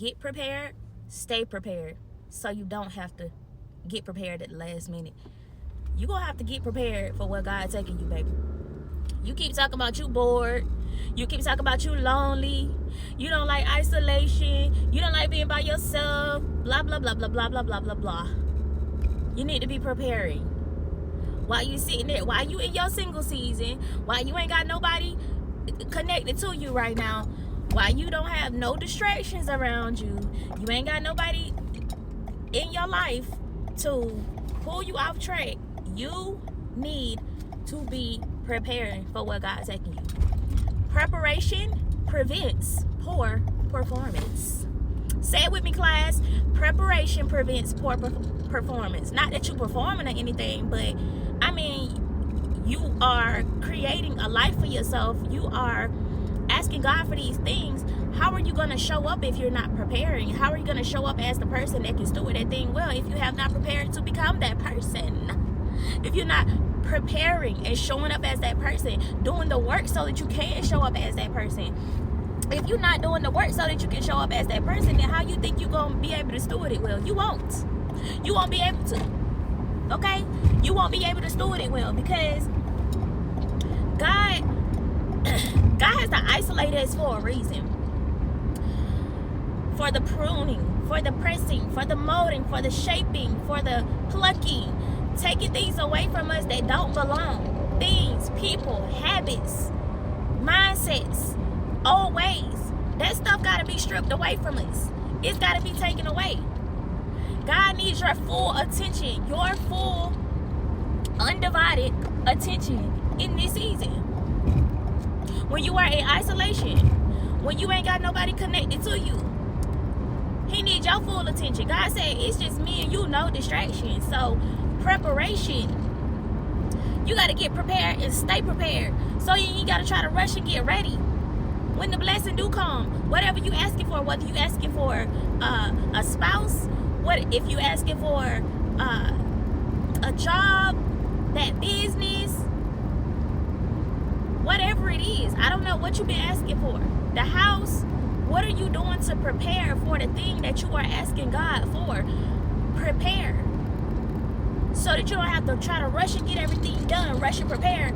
get prepared, stay prepared, so you don't have to get prepared at the last minute. You gonna have to get prepared for what God's taking you, baby. You keep talking about you bored. You keep talking about you lonely. You don't like isolation. You don't like being by yourself. Blah, blah, blah, blah, blah, blah, blah, blah, blah. You need to be preparing. While you sitting there, while you in your single season, while you ain't got nobody connected to you right now, while you don't have no distractions around you, you ain't got nobody in your life to pull you off track, you need to be preparing for what God's taking you. Preparation prevents poor performance. Say it with me, class. Preparation prevents poor performance. Not that you're performing or anything, but I mean, you are creating a life for yourself. You are asking God for these things. How are you going to show up if you're not preparing? How are you going to show up as the person that can steward that thing well if you have not prepared to become that person? If you're not preparing and showing up as that person, doing the work so that you can show up as that person. If you're not doing the work so that you can show up as that person, then how you think you're going to be able to steward it well? You won't. You won't be able to. Okay? You won't be able to steward it well because God has to isolate us for a reason. For the pruning, for the pressing, for the molding, for the shaping, for the plucking, taking things away from us that don't belong. Things, people, habits, mindsets, old ways. That stuff got to be stripped away from us. It's got to be taken away. God needs your full attention, your full, undivided attention in this season. When you are in isolation, when you ain't got nobody connected to you, He needs your full attention. God said, it's just me and you, no distractions. So, preparation. You got to get prepared and stay prepared. So, you ain't got to try to rush and get ready. When the blessing do come, whatever you asking for, whether you asking for a spouse, what if you asking for a job, that business, whatever it is, I don't know what you've been asking for. The house, what are you doing to prepare for the thing that you are asking God for? Prepare. So that you don't have to try to rush and get everything done, rush and prepare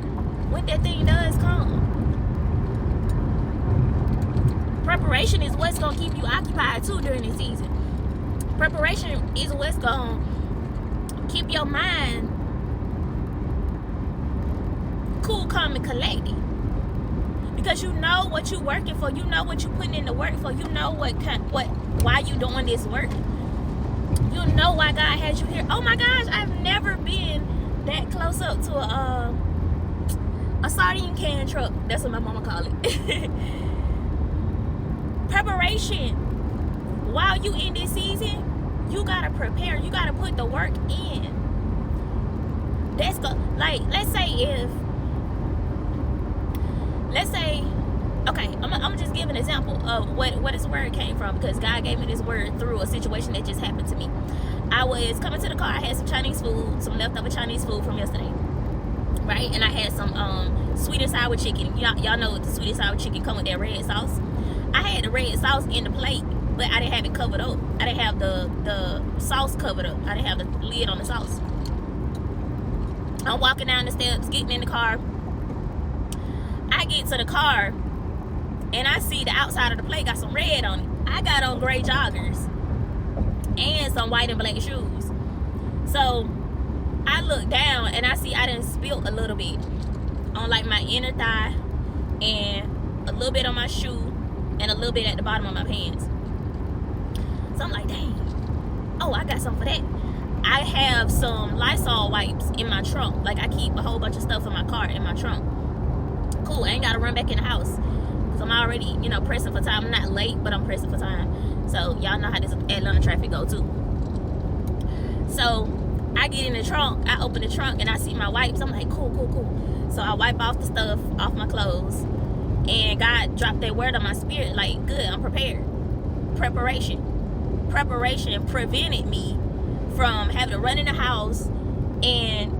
when that thing does come. Preparation is what's going to keep you occupied too during this season. Preparation is what's going to keep your mind cool, calm, and collected. Because you know what you're working for. You know what you're putting in the work for. You know why you doing this work. You know why God has you here. Oh my gosh, I've never been that close up to a sardine can truck. That's what my mama call it. Preparation. While you in this season, you gotta prepare. You gotta put the work in. That's like, let's say, okay, I'm gonna just give an example of what this word came from, because God gave me this word through a situation that just happened to me. I was coming to the car. I had some Chinese food, some leftover Chinese food from yesterday, right? And I had some sweet and sour chicken. Y'all know the sweet and sour chicken come with that red sauce. I had the red sauce in the plate, but I didn't have it covered up. I didn't have the sauce covered up. I didn't have the lid on the sauce. I'm walking down the steps, getting in the car. I get to the car, and I see the outside of the plate got some red on it. I got on gray joggers and some white and black shoes. So I look down, and I see I done spilled a little bit on like my inner thigh, and a little bit on my shoe, and a little bit at the bottom of my pants. So I'm like, dang. Oh, I got something for that. I have some Lysol wipes in my trunk. Like, I keep a whole bunch of stuff in my car in my trunk. Cool, I ain't got to run back in the house. Because I'm already, pressing for time. I'm not late, but I'm pressing for time. So, y'all know how this Atlanta traffic go, too. So, I get in the trunk. I open the trunk, and I see my wipes. I'm like, cool. So, I wipe off the stuff off my clothes. And God dropped that word on my spirit. Like, good, I'm prepared. Preparation prevented me from having to run in the house and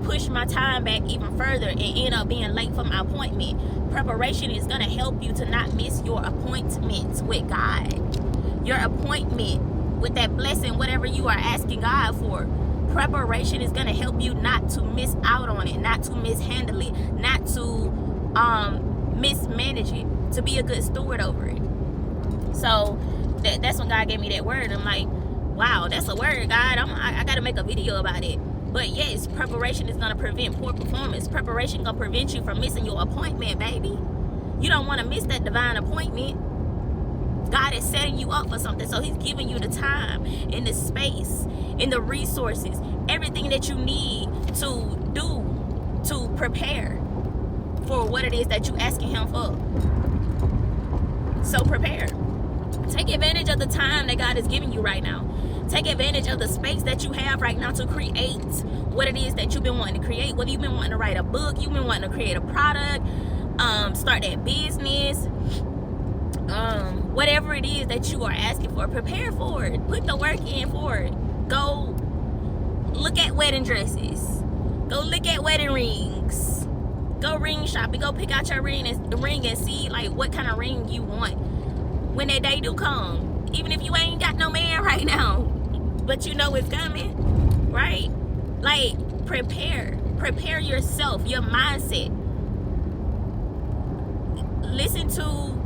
push my time back even further and end up being late for my appointment. Preparation is going to help you to not miss your appointments with God. your appointment with that blessing, whatever you are asking God for. Preparation is going to help you not to miss out on it, not to mishandle it, not to mismanage it, to be a good steward over it. So that's when God gave me that word. I'm like, wow, that's a word, God. I got to make a video about it. But yes, preparation is going to prevent poor performance. Preparation going to prevent you from missing your appointment, baby. You don't want to miss that divine appointment. God is setting you up for something. So he's giving you the time and the space and the resources, everything that you need to do to prepare for what it is that you're asking him for. So prepare. Take advantage of the time that God is giving you right now. Take advantage of the space that you have right now to create what it is that you've been wanting to create. Whether you've been wanting to write a book, you've been wanting to create a product, start that business, whatever it is that you are asking for, prepare for it. Put the work in for it. Go look at wedding dresses. Go look at wedding rings. Go ring shopping. Go pick out your ring and see like what kind of ring you want when that day do come. Even if you ain't got no man right now, but you know it's coming, right? Like prepare yourself, your mindset. Listen to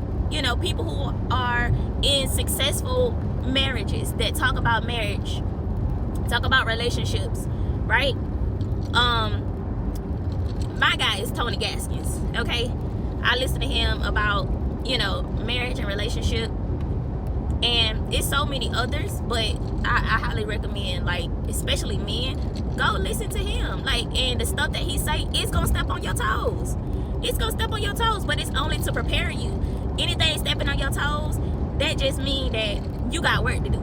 people who are in successful marriages that talk about marriage, talk about relationships, right? My guy is Tony Gaskins, okay? I listen to him about, marriage and relationship, and it's so many others, but I highly recommend, like, especially men, go listen to him. Like, and the stuff that he say, it's gonna step on your toes. It's gonna step on your toes, but it's only to prepare you. Anything stepping on your toes, that just means that you got work to do.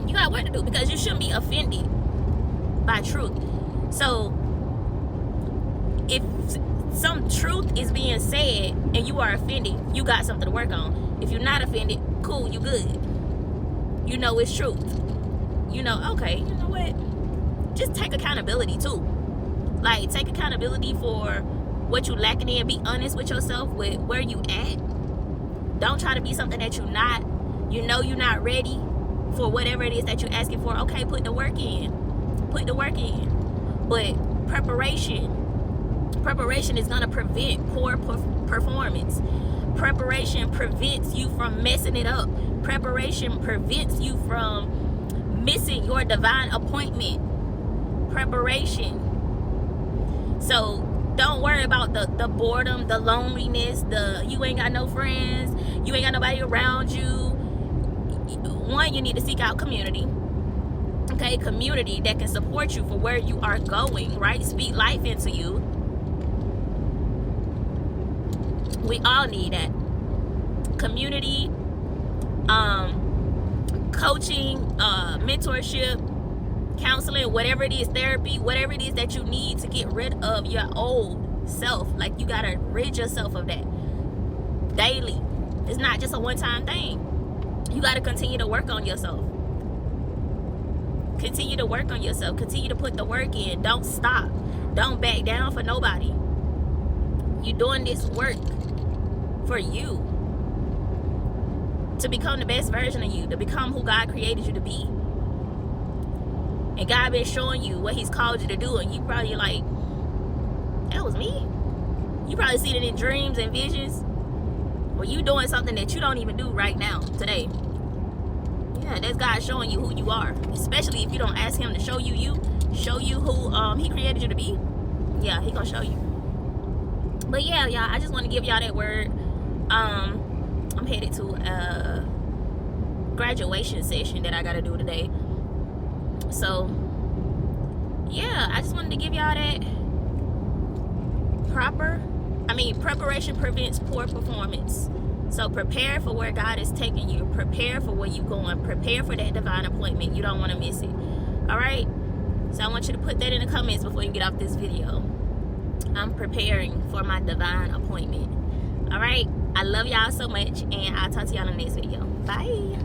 You got work to do, because you shouldn't be offended by truth. So if some truth is being said and you are offended, you got something to work on. If you're not offended, cool, you good. You know it's truth. Okay, you know what? Just take accountability too. Like, take accountability for what you lacking in. Be honest with yourself with where you at. Don't try to be something that you're not. You're not ready for whatever it is that you're asking for. Okay, put the work in. Put the work in. But preparation is going to prevent poor performance. Preparation prevents you from messing it up. Preparation prevents you from missing your divine appointment. Preparation. So don't worry about the boredom, the loneliness, you ain't got no friends, you ain't got nobody around you. One, you need to seek out community. Okay, community that can support you for where you are going, right? Speak life into you. We all need that. Community, coaching, mentorship, counseling, whatever it is, therapy, whatever it is that you need to get rid of your old self. Like, you gotta rid yourself of that daily. It's not just a one-time thing. You gotta continue to work on yourself. Continue to work on yourself. Continue to put the work in. Don't stop. Don't back down for nobody. You're doing this work for you, to become the best version of you, to become who God created you to be. And God been showing you what he's called you to do, and you probably like, that was me. You probably see it in dreams and visions, or you doing something that you don't even do right now, today. Yeah, that's God showing you who you are. Especially if you don't ask him to show you who he created you to be. Yeah, he gonna show you. But yeah, y'all, I just want to give y'all that word. I'm headed to a graduation session that I gotta do today. So yeah, I just wanted to give y'all that preparation prevents poor performance. So prepare for where God is taking you. Prepare for where you're going. Prepare for that divine appointment. You don't want to miss it. All right? So I want you to put that in the comments before you get off this video. I'm preparing for my divine appointment. All right? I love y'all so much, and I'll talk to y'all in the next video. Bye.